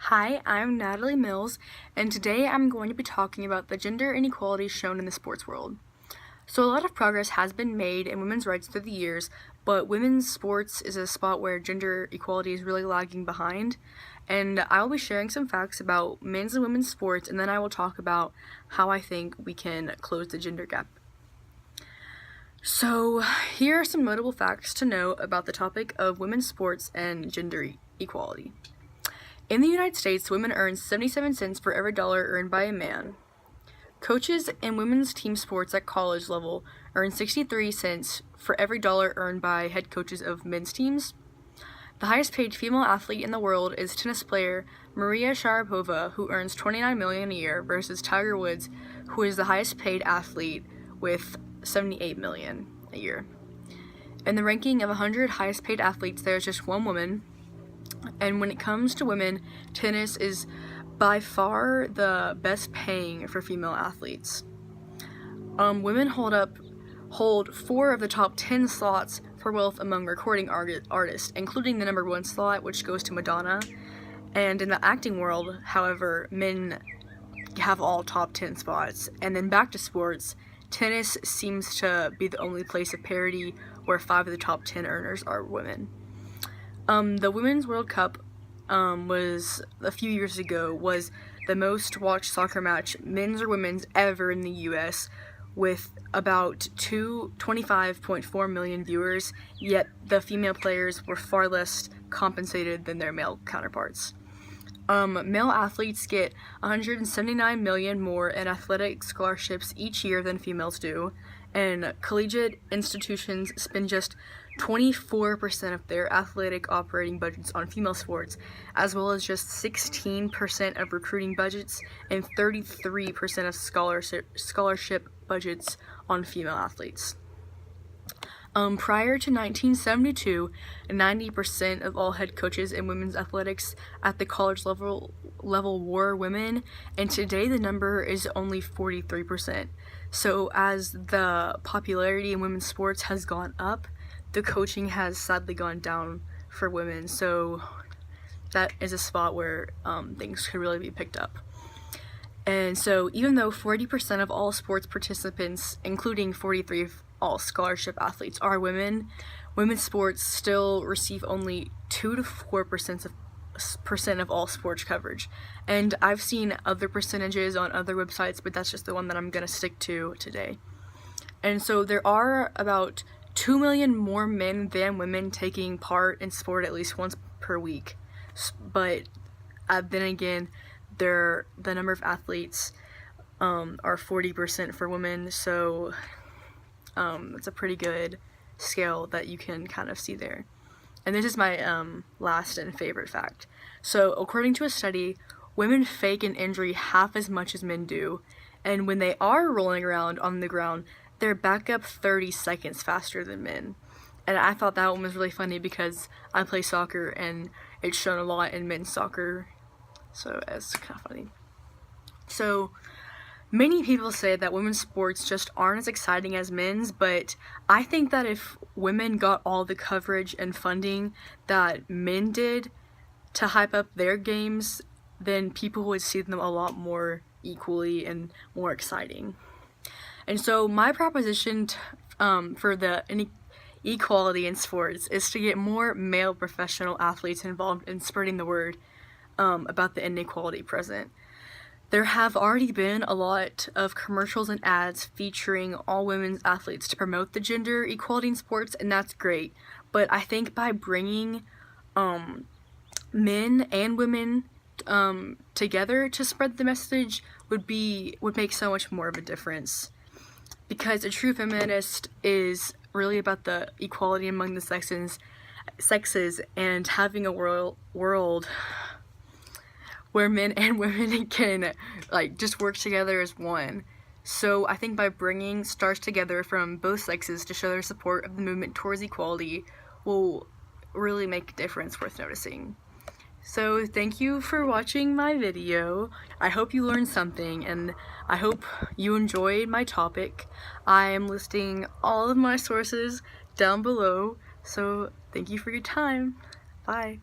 Hi, I'm Natalie Mills, and today I'm going to be talking about the gender inequality shown in the sports world. So, a lot of progress has been made in women's rights through the years, but women's sports is a spot where gender equality is really lagging behind. And I will be sharing some facts about men's and women's sports, and then I will talk about how I think we can close the gender gap. So, here are some notable facts to know about the topic of women's sports and gender equality. In the United States, women earn 77 cents for every dollar earned by a man. Coaches in women's team sports at college level earn 63 cents for every dollar earned by head coaches of men's teams. The highest paid female athlete in the world is tennis player Maria Sharapova, who earns $29 million a year, versus Tiger Woods, who is the highest paid athlete with $78 million a year. In the ranking of 100 highest paid athletes, there is just one woman. And when it comes to women, tennis is by far the best paying for female athletes. Women hold 4 of the top 10 slots for wealth among recording artists, including the number 1 slot, which goes to Madonna. And in the acting world, however, men have all top 10 spots. And then back to sports, tennis seems to be the only place of parity where 5 of the top 10 earners are women. The Women's World Cup was a few years ago, was the most watched soccer match, men's or women's, ever in the US, with about 25.4 million viewers, yet the female players were far less compensated than their male counterparts. Male athletes get 179 million more in athletic scholarships each year than females do, and collegiate institutions spend just 24% of their athletic operating budgets on female sports, as well as just 16% of recruiting budgets and 33% of scholarship budgets on female athletes. Prior to 1972, 90% of all head coaches in women's athletics at the college level were women, and today the number is only 43%. So as the popularity in women's sports has gone up, the coaching has sadly gone down for women, so that is a spot where things could really be picked up. And so even though 40% of all sports participants, including 43% of all scholarship athletes, are women, women's sports still receive only 2 to 4% of all sports coverage. And I've seen other percentages on other websites, but that's just the one that I'm going to stick to today. And so there are about 2 million more men than women taking part in sport at least once per week. But then again, the number of athletes are 40% for women, so it's a pretty good scale that you can kind of see there. And this is my last and favorite fact. So according to a study, women fake an injury half as much as men do, and when they are rolling around on the ground, they're back up 30 seconds faster than men. And I thought that one was really funny because I play soccer and it's shown a lot in men's soccer, so it's kind of funny. So many people say that women's sports just aren't as exciting as men's, but I think that if women got all the coverage and funding that men did to hype up their games, then people would see them a lot more equally and more exciting. And so my proposition for the equality in sports is to get more male professional athletes involved in spreading the word about the inequality present. There have already been a lot of commercials and ads featuring all women's athletes to promote the gender equality in sports, and that's great. But I think by bringing men and women together to spread the message would make so much more of a difference. Because a true feminist is really about the equality among the sexes and having a world where men and women can just work together as one. So I think by bringing stars together from both sexes to show their support of the movement towards equality will really make a difference worth noticing. So thank you for watching my video. I hope you learned something, and I hope you enjoyed my topic. I am listing all of my sources down below, so thank you for your time. Bye.